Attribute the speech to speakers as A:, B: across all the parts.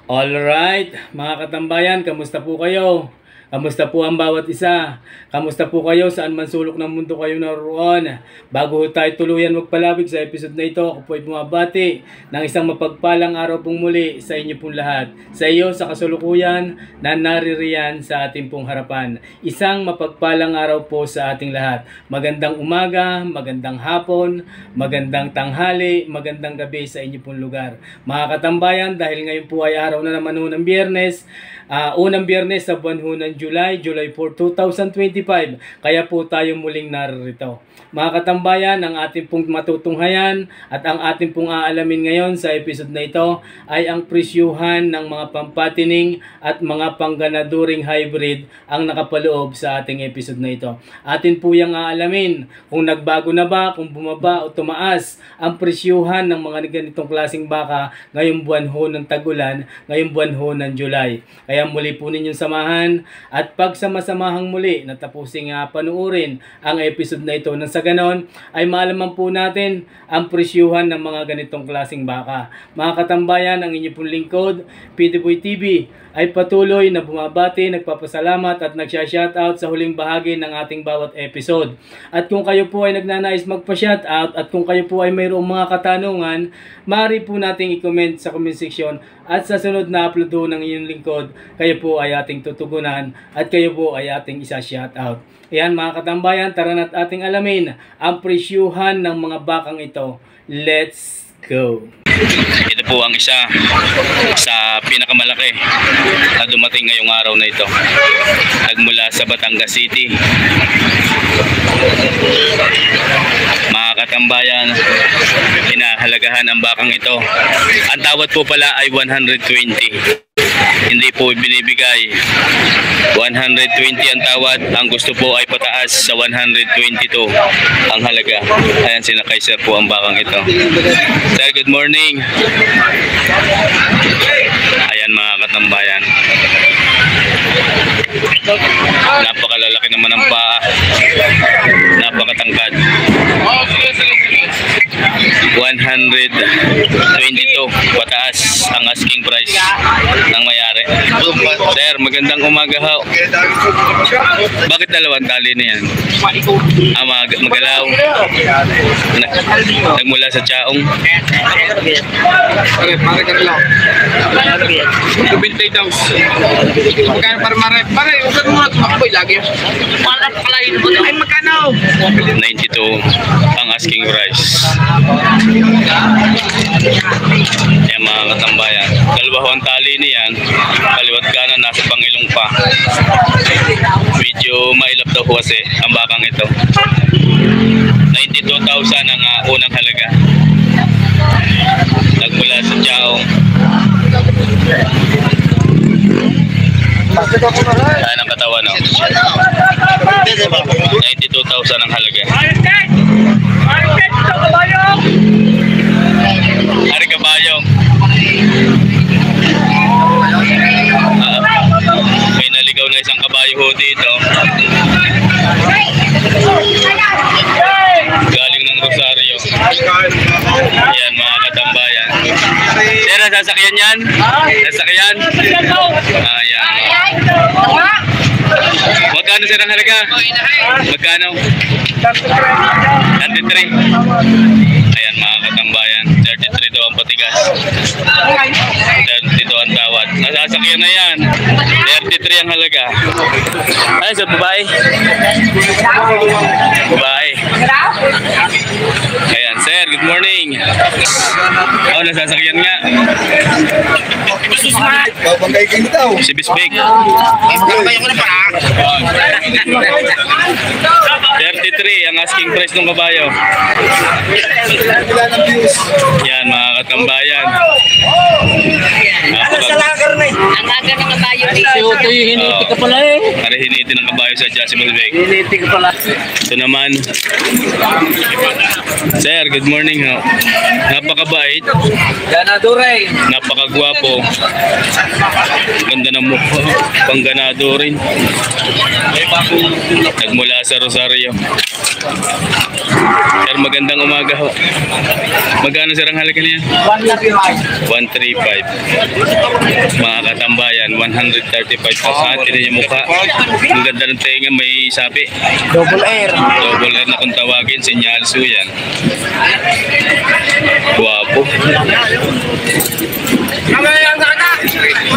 A: Alright, mga katambayan, kamusta po kayo? Kamusta po ang bawat isa? Kamusta po kayo saan man sulok ng mundo kayo naroon? Bago tayo tuluyan magpalawig sa episode na ito, ako po ay bumabati ng isang mapagpalang araw pong muli sa inyo pong lahat. Sa iyo, sa kasulukuyan na naririyan sa ating pong harapan. Isang mapagpalang araw po sa ating lahat. Magandang umaga, magandang hapon, magandang tanghali, magandang gabi sa inyo pong lugar. Mga katambayan, dahil ngayon po ay araw na naman ng Biyernes, unang Biyernes sa buwan ng July 4, 2025. Kaya po tayo muling narito. Mga katambayan, ang ating pong matutunghayan at ang ating pong aalamin ngayon sa episode na ito ay ang presyuhan ng mga pampatining at mga pangganaduring hybrid ang nakapaloob sa ating episode na ito. Atin po yung aalamin kung nagbago na ba, kung bumaba o tumaas ang presyuhan ng mga ganitong klaseng baka ngayong buwan ho ng tag-ulan, ngayong buwan ho ng July. Kaya muli po ninyong samahan at pagsasamahang muli na tapusin panuorin ang episode na ito nang sa ganon ay maalaman po natin ang presyuhan ng mga ganitong klaseng baka. Mga katambayan, ang inyo pong lingkod, PDBoy TV, ay patuloy na bumabati, nagpapasalamat at nagsha-shoutout sa huling bahagi ng ating bawat episode. At kung kayo po ay nagnanais magpa-shoutout at kung kayo po ay mayroong mga katanungan, maaari po nating i-comment sa comment section at sa sunod na upload ng inyong lingkod, kayo po ay ating tutugunan at kayo po ay ating isa-shoutout. Ayan mga katambayan, tara na't ating alamin ang presyuhan ng mga bakang ito. Let's go!
B: Ito po ang isa sa pinakamalaki na dumating ngayong araw na ito. Nagmula sa Batangas City. Mga katambayan, inahalagahan ang bakang ito. Ang tawad po pala ay 120. Hindi po binibigay 120 ang tawad, ang gusto po ay pataas sa 122 ang halaga. Ayan, sinakay sir po ang bakang ito. Sir, good morning. Ayan mga katambayan, napakalalaki naman ang paa, napakatangkad. 122 pataas ang asking price ng mayari. Sir, magandang umaga ho. Bakit dalawang tali na yan? Magalaw. Nagmula sa Chaong.
C: Pare ka lang. Bintay daw. Magkano pare, usan mo na tumakboy lagi. Wala palain mo ay magkano?
B: 92 ang asking price. Yan mga katambayan, dalawa ang tali niyan, kaliwat kanan, nasa pangilong pa. Medyo mailap daw kasi ang bakang ito. 92,000 ang unang halaga. Nagmula sa Chaong. Ayan ang katawan, no? 92,000 ang halaga. Ari kabayong. May naligaw na isang kabayo ho dito. Galing ng Rosario. Ayan mga katambayan. Sir, sasakyan yan? Sasakyan? Ayan. Magkano sir ang halaga? Magkano? 33. Ayan mga katambayan, 33 daw ang patigas. 32 ang tawad. Nasasakyan na yan. 33 ang halaga. Ay, sir, babae. Babae. Ayan, sir, good morning. Oh, nasasakyan nga. Si Bisbig. 33 ang asking price ng kabayo. Yan mga katambayan.
D: Ang aga ng kabayo dito.
A: Si Uto yung hiniti ka pala eh.
B: Para hiniti ng kabayo sa Adjustable Bike.
A: Hiniti ka pala.
B: Ito naman. Sir, good morning ho. Napakabait.
A: Ganado rin.
B: Napakagwapo. Ganda ng mukha. Pangganado rin. Nagmula sa Rosario. Sir, magandang umaga ho. Magkano sir ang halaga niya? 135. Mga katambayan, 135 pa sa atin yung mukha. Ang ganda ng tenga, may sabi.
A: Double air.
B: Double R na kung tawagin, sinyalso yan. Guwapo.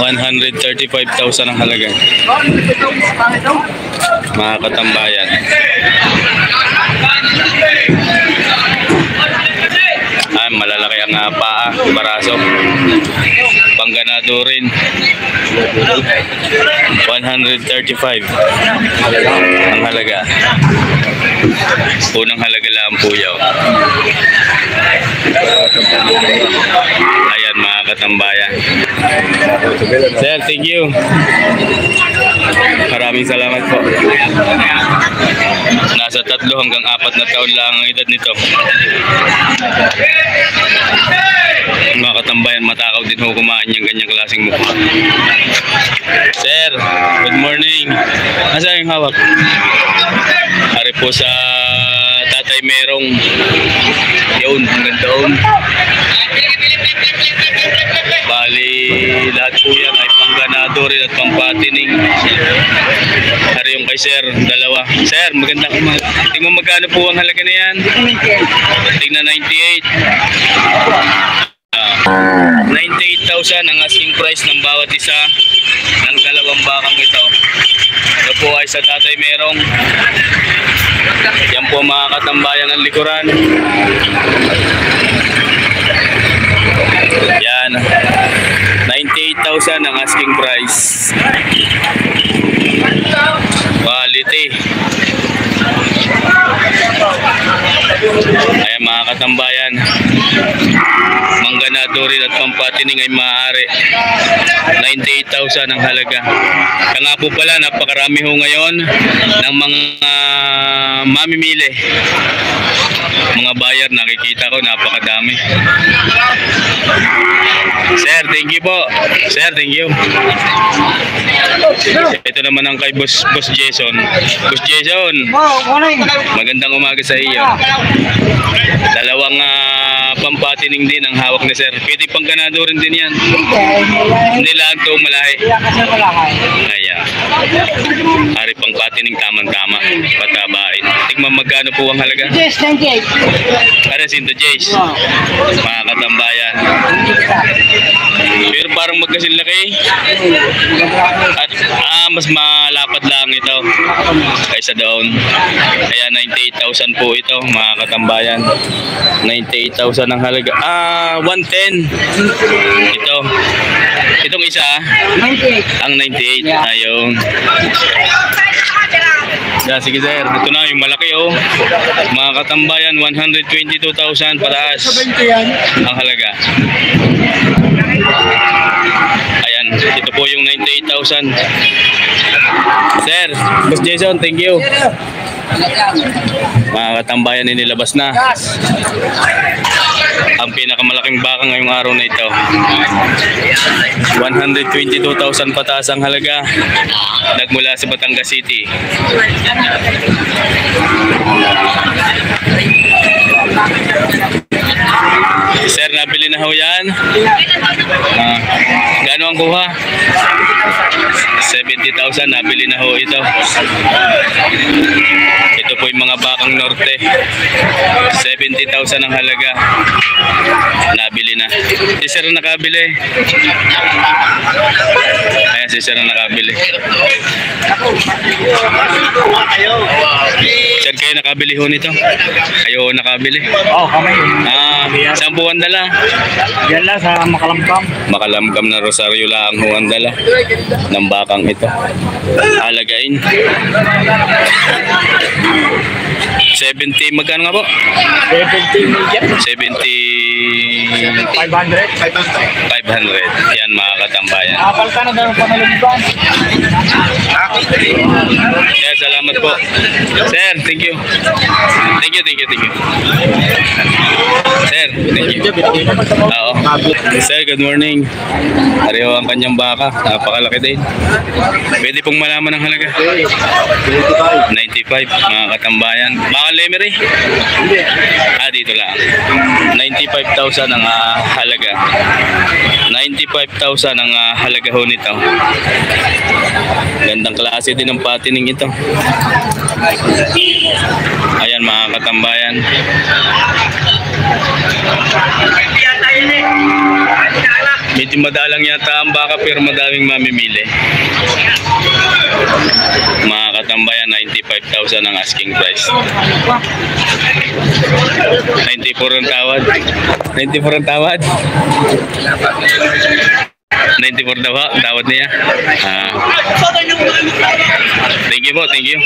B: 135,000 ang halaga. Mga katambayan. Malalaki ang paa, baraso. Pangganado rin. 135 ang halaga. Unang halaga lang po yaw. Ayan mga katambayan. Sir, thank you. Maraming salamat po. Nasa 3 hanggang 4 na taon lang ang edad nito. Mga katambayan, matakaw din ho kumain yung ganyang klaseng mukha. Sir, good morning. Asa yung hawak? Ari po sa Tatay Merong. Yun, hanggang doon. Bali, lahat po yan ay pangganado rin at pangpatining. Ari yung kay Sir, dalawa. Sir, magandang umaga. Tingnan mo magkano po ang halaga na yan? Tingnan 98. 98,000 ang asking price ng bawat isa ng dalawang bakang ito. Ito po ay sa Tatay Merong. Yan po mga katambayan ng likuran. Yan. 98,000 ang asking price. Quality. Ayan mga katambayan, mangganado rin at pampatining ay maaari. 98,000 ang halaga. Kaya nga po pala, napakarami ho ngayon ng mga mamimili. Mga buyer, nakikita ko napakadami. Sir, thank you po. Sir, thank you. Ito naman ang kay Boss Jason. Boss Jason, magandang umaga sa iyo. Dalawang pampatining din ang hawak ni Sir. Pwede pang ganado rin din yan. Hindi lang ito malahi. Ayan. Ari pang patining tamang-tama. Patabain. Tingnan magkano po ang halaga?
A: Yes, 98.
B: Para sinto Jace. Mga katambayan. Pero parang magkasin laki. At mas malapad lang ito kaysa doon. Kaya 98,000 po ito mga katambayan. 98,000 ang halaga. 110. Ito. Itong isa.
A: 98.
B: Ang 98. Ayun. Sige sir, ito na yung malaki oh. Mga katambayan, 122,000 pataas ang halaga. Ayan, ito po yung 98,000. Sir, Boss Jason, thank you. Mga katambayan, inilabas na ang pinakamalaking baka ngayong araw na ito. 122,000 pataas ang halaga. Nagmula sa Batangas City. Sir, nabili na ho yan? Gaano ang kuha? 70,000, nabili na ho ito. Ito po yung mga bakang norte. 70,000 ang halaga. Nabili na. Si Sir na nakabili. Ayan, si Sir na nakabili. Sir, kayo nakabili ho nito? Kayo nakabili?
A: Oh, kami.
B: Saan po ang dala?
A: Yan lang sa Makalamkam.
B: Makalamkam na Rosario lang ho ang dala ng bakang ito. Alagain. 70, magkano nga po?
A: 70 million.
B: 70
C: 500.
B: 500. Yan mga katambayan.
C: Kapal ka na gano'n pa nalubigan.
B: Kaya salamat po. Sir, thank you. Thank you. Sir, thank you. Oo. Sir, good morning. Pareho ang kanyang baka. Napakalaki din. Pwede pong malaman ang halaga. 95 mga katambayan. Baka Lemery? Dito lang. 95,000 ang halaga. 95,000 ang halaga ho nito. Gandang klase din ng patining ito. Ayan mga katambayan. Medyo madalang yata ang baka pero madaming mamimili. Mga katambayan, 95,000 ang asking price. 94 ang tawad. 94 ang tawad. 94 daw ang tawad niya. Thank you po, thank you.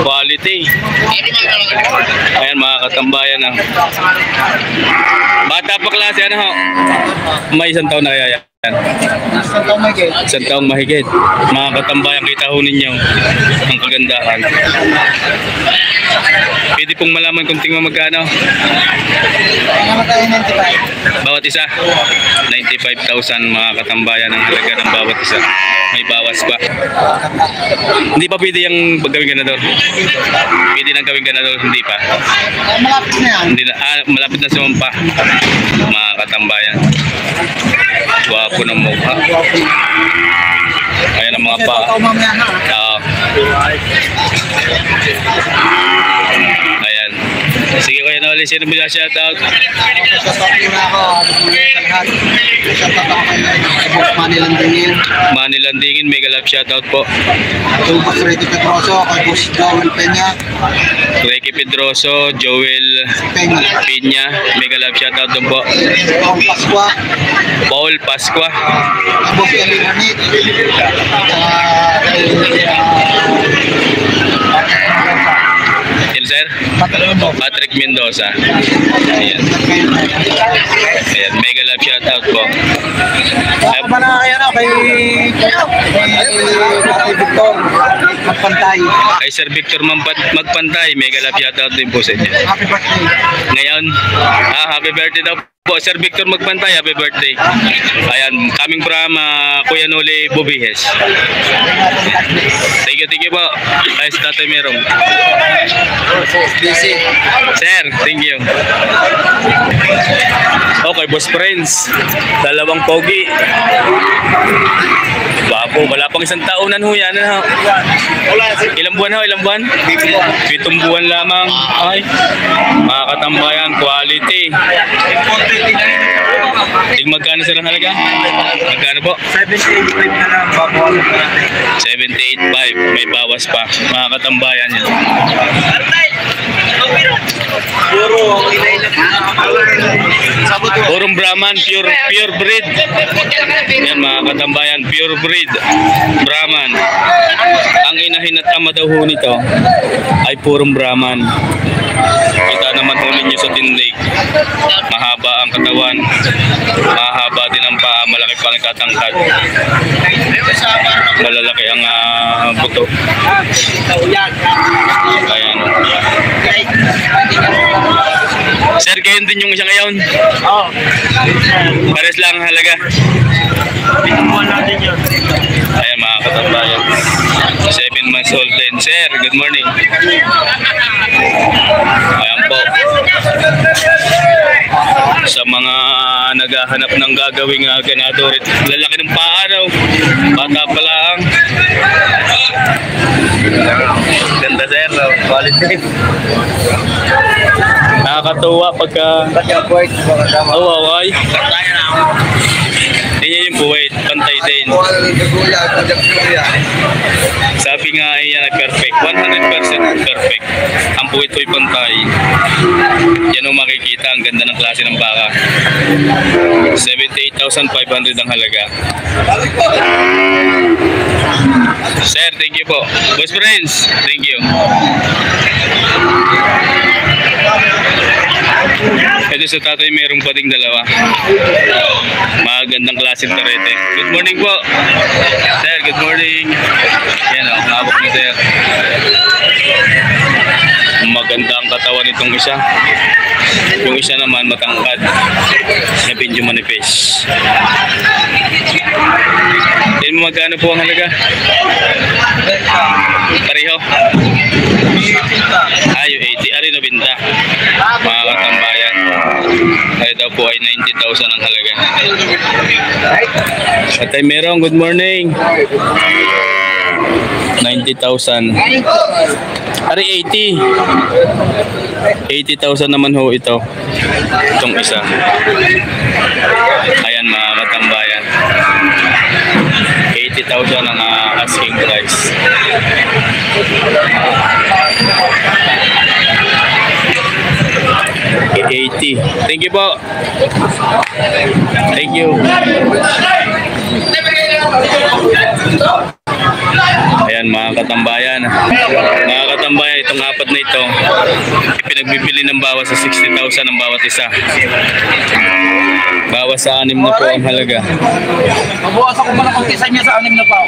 B: Quality. Ayan mga katambayan. Bata pa klase, ano ho? May isang taon na kaya yan. Isang taong mahigit. Mga katambayan, kita ho ninyo ang kagandahan. Pwede pong malaman kung tingnan magkano. Bawat isa 95,000 mga katambayan ang halaga ng bawat isa. May bawas pa. Hindi pa pwede yung gawing ganador. Pwede nang gawing ganador, hindi pa.
C: Malapit na yan.
B: Hindi na, malapit na sumampa mga katambayan. Gwapo ng mukha. Ayan ang mga pa. Ayan. Sige Kuya Noli, sino mo siya shoutout? Manilandingin, mega love shoutout po.
C: Boss Ricky Pedroso, kay Boss Joel Peña.
B: Ricky Pedroso, Joel Peña, mega love shoutout doon po. Paul Pasqua.
C: Boss Eli Ranit.
B: Sir? Patrick Mendoza. Ayan. Ayan, mega love shoutout po.
C: Ako ba na kayo na kay Victor Magpantay.
B: Kay Sir Victor Magpantay, mega love shoutout din po sa inyo.
C: Happy birthday.
B: Ngayon, happy birthday daw po. Sir Victor Magpantay, happy birthday. Ayan, coming from Kuya Noli Bubihes. Thank you po. Ayos Tatay Merong. Sir, thank you. Okay, Boss Friends. Dalawang pogi. Wapo, wala pang isang taonan ho yan. Ilang buwan ho? Ilang buwan? 7 buwan lamang. Ay, mga katambayan, quality. Magkano sila halaga? Magkano po?
C: 78.5 na lang.
B: 78.5. May bawas pa. Mga katambayan yan. Purong Brahman, pure breed. Yan mga katambayan, pure breed. Brahman. Ang inahin at ama daw ho nito ay purong Brahman. Kita naman ho ninyo sa tindig. Mahaba ang katawan. Mahaba din ang paa. Malaki pa ang katangkad. Malalaki ang buto. Ayan. Sir, gayon din yung isa ngayon?
C: Oo.
B: Pares lang ang halaga.
C: Pinubuan natin yun.
B: Ayan mga katambayan. 7 months old din. Sir, good morning. Ayan po. Sa mga naghahanap ng gagawing ganador, lalaki ng paa, no? Bata pa lang. Ganda sir, no? Quality. Nakakatuwa pagka... ay. Yan yung buwit, pantay din. Sabi nga ay yan ay perfect, 100% perfect. Ang buwit ko'y pantay. Yan ang makikita, ang ganda ng klase ng baka. 78,500 ang halaga. Sir, thank you po. Boss Friends, thank you. Ito sa tatay meron pa ding dalawa. Magandang klaseng karete. Good morning po. Sir, good morning. Yan o, hawak ni sir. Maganda ang katawan nitong isa. Yung isa naman matangkad. Na medyo manipis. Yan mo magkano po ang halaga? Pareho? Ayo 80. Ari na binta. Mga katambayan. Ay daw po ay 90,000 ang halaga. At ay meron, good morning. 90,000. Ari 80. 80,000 naman ho ito. Itong isa. Ayan mga katambayan. 80,000 ang asking price. $80. Thank you po. Thank you. Ayan mga katambayan. Mga katambayan, itong apat na ito ipinagbibili ng bawas sa 60,000 ang bawat isa. Bawas sa 6 na po ang halaga.
C: Mabukas ako pala kung isa niya sa 6 na pa.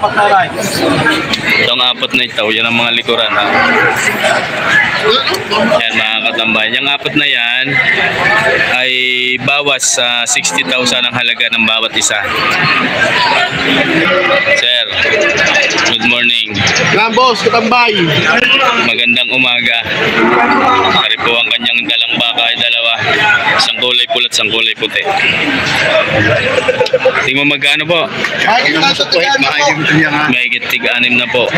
C: 4 na rin.
B: Itong apat na ito, yan ang mga likuran ha. Ayan mga katambayan. Yung apat na yan ay bawas sa 60,000 ang halaga ng bawat isa. Sir, good morning.
C: Boss, katambay.
B: Magandang umaga. Ari po ang kanyang dalang baka ay dalawa. Isang kulay pula at isang kulay puti. Tingnan mo magkano po? Mahigit tig-6 na po.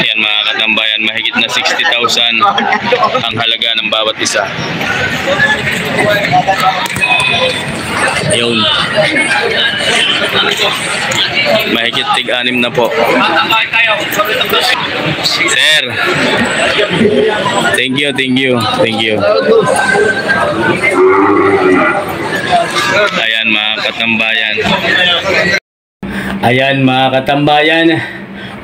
B: Ayan mga katambayan, mahigit na 60,000 ang halaga ng bawat isa. Yun. Mahigit tig-6 na po. Sir, thank you. Ayan mga katambayan.
A: Ayan mga katambayan,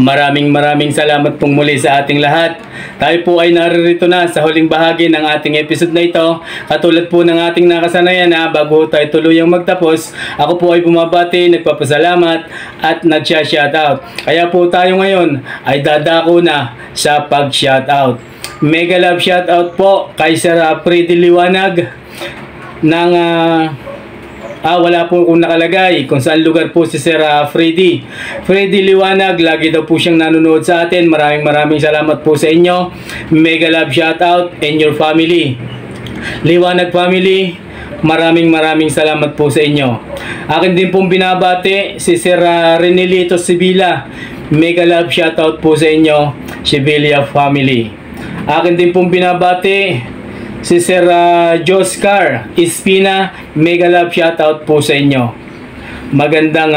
A: maraming salamat pong muli sa ating lahat. Tayo po ay naririto na sa huling bahagi ng ating episode na ito. Katulad po ng ating nakasanayan na bago tayo tuluyang magtapos, ako po ay bumabati, nagpapasalamat at nagsha-shoutout. Kaya po tayo ngayon ay dadako na sa pag-shoutout. Mega love shoutout po kay Sir Freddy Liwanag ng wala po kung nakalagay kung saan lugar po si Sir Freddy Liwanag. Lagi daw po siyang nanonood sa atin. Maraming salamat po sa inyo. Mega love shoutout and your family. Liwanag family, maraming salamat po sa inyo. Akin din pong binabati si Sir Renelito Sibila. Mega love shoutout po sa inyo, Sibilia family. Akin din pong binabati si Sir Joscar Espina. Mega love shoutout po sa inyo. Magandang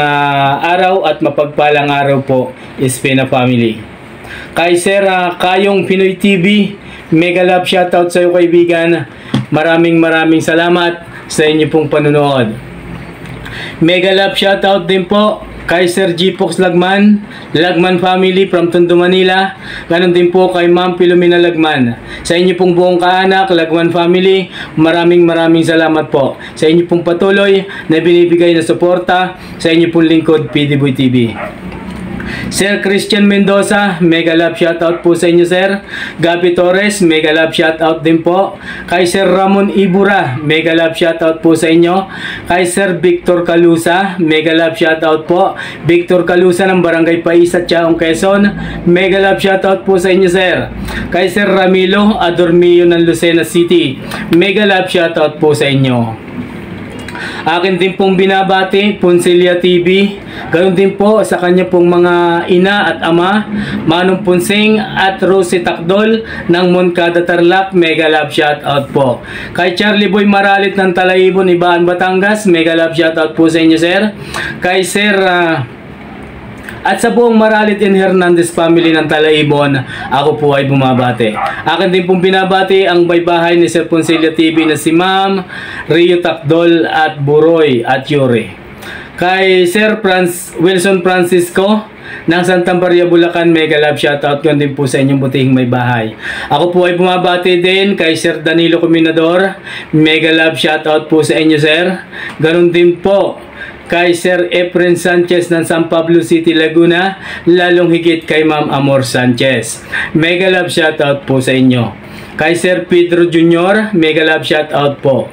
A: araw at mapagpalang araw po, Espina family. Kay Sir Kayong Pinoy TV, mega love shoutout sa iyo kaibigan. Maraming salamat sa inyo pong panonood. Mega love shoutout din po kay Sir G-Pox Lagman family from Tondo, Manila. Ganon din po kay Ma'am Filomena Lagman. Sa inyo pong buong kaanak, Lagman family, maraming salamat po sa inyo pong patuloy na binibigay na suporta sa inyo pong lingkod, PDBoy TV. Sir Christian Mendoza, mega love shoutout po sa inyo sir. Gabi Torres, mega love shoutout din po. Kay Sir Ramon Ibura, mega love shoutout po sa inyo. Kay Sir Victor Calusa, mega love shoutout po. Victor Calusa ng Barangay Paisa, Chaong, Quezon, mega love shoutout po sa inyo sir. Kay Sir Ramilo Adormio ng Lucena City, mega love shoutout po sa inyo. Akin din pong binabati, Poncelia TV. Ganoon din po sa kanya pong mga ina at ama, Manong Ponsing at Rosie Takdol ng Moncada Tarlac, mega love shoutout po. Kay Charlie Boy Maralit ng Talaibon, Ibaan, Batangas, mega love shoutout po sa inyo sir. Kay Sir at sa buong Maralit and Hernandez family ng Talaibon, ako po ay bumabati. Akin din pong binabati ang baybahay ni Sir Poncelia TV na si Ma'am Rio Takdol at Buroy at Yuri. Kay Sir Wilson Francisco ng Santa Maria, Bulacan, mega love shoutout ko din po sa inyong butihing may bahay. Ako po ay bumabati din kay Sir Danilo Cominador, mega love shoutout po sa inyo, sir. Ganon din po kay Sir Efren Sanchez ng San Pablo City, Laguna, lalong higit kay Ma'am Amor Sanchez. Mega love shoutout po sa inyo. Kay Sir Pedro Jr., mega love shoutout po.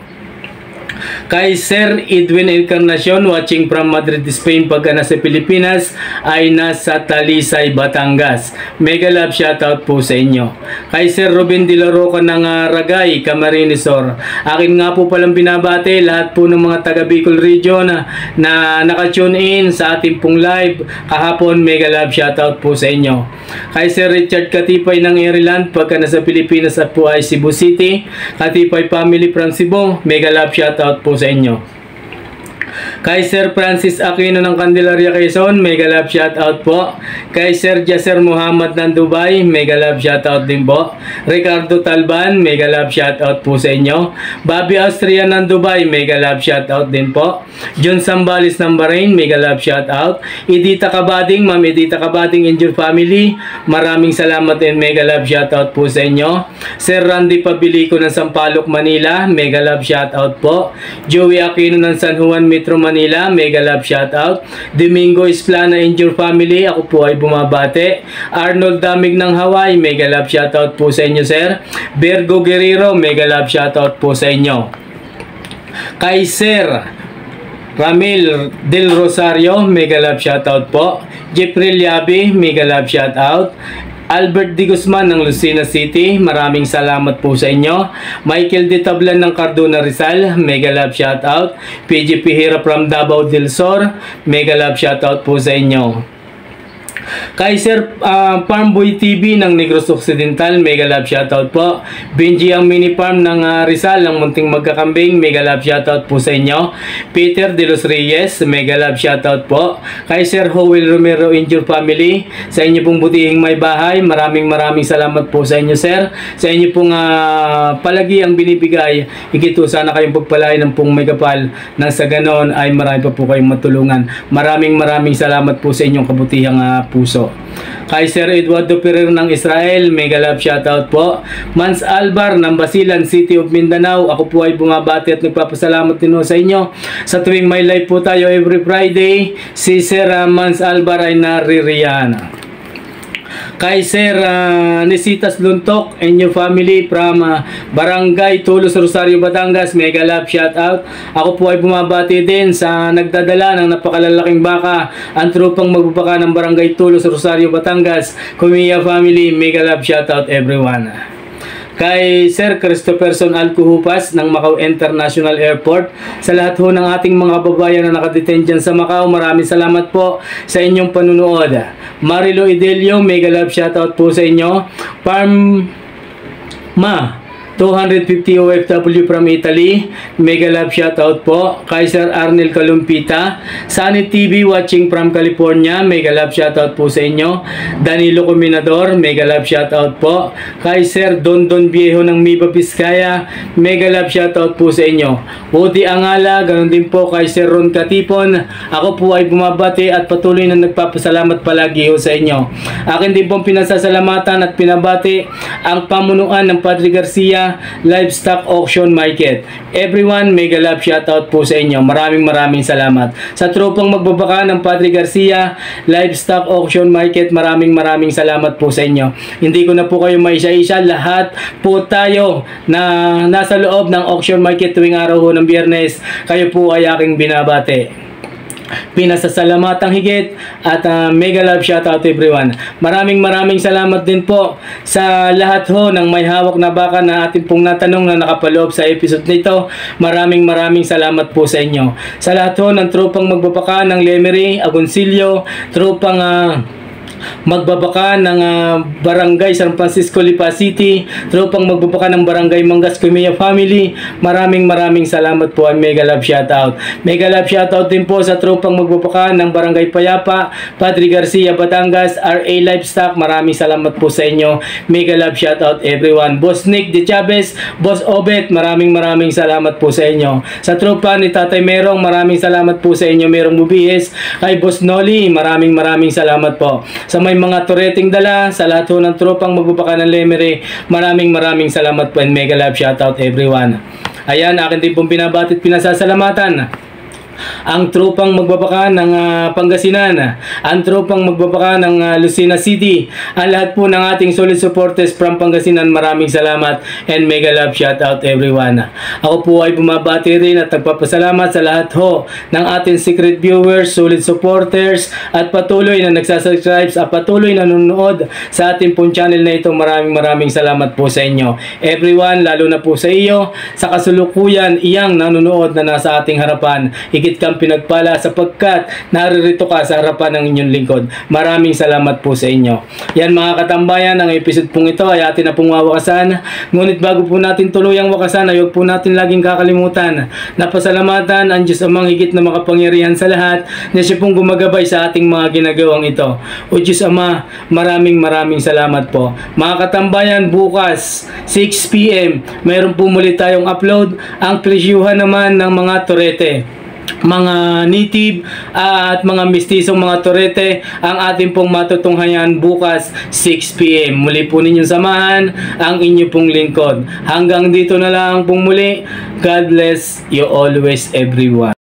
A: Kay Sir Edwin Encarnacion, watching from Madrid, Spain, pagka nasa Pilipinas ay nasa Talisay, Batangas. Mega love shoutout po sa inyo. Kay Sir Ruben de la Roca ng Ragay, Camarines Sur. Akin nga po palang binabati lahat po ng mga taga Bicol region na naka-tune in sa ating pong live kahapon. Mega love shoutout po sa inyo. Kay Sir Richard Katipay ng Ireland, pagka nasa Pilipinas at po ay Cebu City. Katipay family from Cebu, mega love shoutout po sa inyo. Kay Sir Francis Aquino ng Candelaria, Quezon, mega love shoutout po. Kay Sir Jasser Muhammad ng Dubai, mega love shoutout din po. Ricardo Talban, mega love shoutout po sa inyo. Bobby Austria ng Dubai, mega love shoutout din po. John Sambales ng Bahrain, mega love shoutout. Edita Kabading, Ma'am Edita Kabading and your family, maraming salamat and mega love shoutout po sa inyo. Sir Randy Pabilico ng Sampaloc, Manila, mega love shoutout po. Joey Aquino ng San Juan, Metro Manila, mega love shoutout. Domingo Esplana and your family, ako po ay bumabate. Arnold Damig ng Hawaii, mega love shoutout po sa inyo, sir. Virgo Guerrero, mega love shoutout po sa inyo. Kay Sir Ramil Del Rosario, mega love shoutout po. Jeffrey Liabi, mega love shoutout. Albert D. Guzman ng Lucena City, maraming salamat po sa inyo. Michael D. Tablan ng Cardona Rizal, mega love shoutout. PG Pihira from Davao del Sur, mega love shoutout po sa inyo. Kay Sir Farmboy TV ng Negros Occidental, mega love shoutout po. Benji ang mini farm ng Rizal ng Munting Magkakambing, mega love shoutout po sa inyo. Peter De Los Reyes, mega love shoutout po. Kay Sir Howell Romero and your family, sa inyo pong butihing may bahay, maraming salamat po sa inyo, sir. Sa inyo pong palagi ang binibigay, ikito sana kayong pagpalain ng pong may kapal, nang sa ganon ay marami pa po kayong matulungan. Maraming salamat po sa inyong kabutihang puso. Kay Sir Eduardo Ferrer ng Israel, mega love shoutout po. Mans Albar ng Basilan City of Mindanao, ako po ay bumabati at nagpapasalamat din sa inyo. Sa tuwing may live po tayo every Friday, si Sir Mans Albar ay naririyan. Kay Sir Nesitas Luntok and your family from Barangay Tulos, Rosario, Batangas, mega love shoutout. Ako po ay bumabati din sa nagdadala ng napakalalaking baka, ang trupang magbabaka ng Barangay Tulos, Rosario, Batangas, Kumiya family, mega love shoutout everyone. Kay Sir Christopherson Alcuhupas ng Macau International Airport, sa lahat ho ng ating mga kababayan na nakadetain dyan sa Macau, maraming salamat po sa inyong panunood. Marilo Idelio, mega love shoutout po sa inyo. Parma 250 OFW from Italy, mega love shoutout po. Kay Sir Arnel Kalumpita, Sunny TV watching from California, mega love shoutout po sa inyo. Danilo Cominador, mega love shoutout po. Kay Sir Don Viejo ng Miba, Vizcaya, mega love shoutout po sa inyo. Udi Angala, ganun din po kay Sir Ron Katipon. Ako po ay bumabati at patuloy na nagpapasalamat palagi ho sa inyo. Akin din pong pinasasalamatan at pinabati ang pamunuan ng Padre Garcia Livestock Auction Market. Everyone, mega love shoutout po sa inyo. Maraming salamat. Sa tropang magbabaka ng Padre Garcia Livestock Auction Market, maraming salamat po sa inyo. Hindi ko na po kayo maisa-isa. Lahat po tayo na nasa loob ng auction market tuwing araw ho ng Biyernes, kayo po ay aking binabati. Pinasasalamatan higit at mega love shoutout everyone. Maraming salamat din po sa lahat ho ng may hawak na baka na ating pong natanong na nakapaloob sa episode nito. Maraming salamat po sa inyo. Sa lahat ho ng tropang magbabaka ng Lemery, Agoncillo, tropang magbabaka ng Barangay San Francisco, Lipa City, tropang magbabaka ng Barangay Mangas Kumiya Family, maraming salamat po and mega love shoutout. Mega love shoutout din po sa tropang magbabaka ng Barangay Payapa, Padre Garcia, Batangas, RA Livestock, maraming salamat po sa inyo. Mega love shoutout everyone. Boss Nick De Chavez, Boss Obet, maraming salamat po sa inyo. Sa tropa ni Tatay Merong, maraming salamat po sa inyo. Merong Bubies, kay Boss Noli, maraming salamat po. Sa may mga tureting dala, sa lahat ng tropang magbabaka ng Lemery, maraming salamat po and mega love shoutout everyone. Ayan, akin din pong binabatit pinasasalamatan ang tropang magbabaka ng Pangasinan, ang tropang magbabaka ng Lucena City, ang lahat po ng ating solid supporters from Pangasinan, maraming salamat and mega love shoutout everyone. Ako po ay bumabati rin at nagpapasalamat sa lahat ho ng ating secret viewers, solid supporters at patuloy na nagsasubscribe at patuloy na nanonood sa ating pong channel na ito. Maraming salamat po sa inyo everyone, lalo na po sa iyo sa kasulukuyan iyang nanonood na nasa ating harapan. Higit kang pinagpala sapagkat naririto ka sa harapan ng inyong lingkod. Maraming salamat po sa inyo. Yan mga katambayan, ang episode pong ito ay atin na pong wawakasan. Ngunit bago po natin tuluyang wakasan, ay huwag po natin laging kakalimutan na pasalamatan ang Diyos Amang higit na makapangyarihan sa lahat na siya pong gumagabay sa ating mga ginagawang ito. O Diyos Ama, maraming salamat po. Mga katambayan, bukas 6 PM mayroon po muli tayong upload. Ang presyuhan naman ng mga torete, mga native at mga mistisong mga torete, ang ating pong matutunghayan bukas 6 PM. Muli po ninyong samahan ang inyo pong lingkod. Hanggang dito na lang pong muli. God bless you always everyone.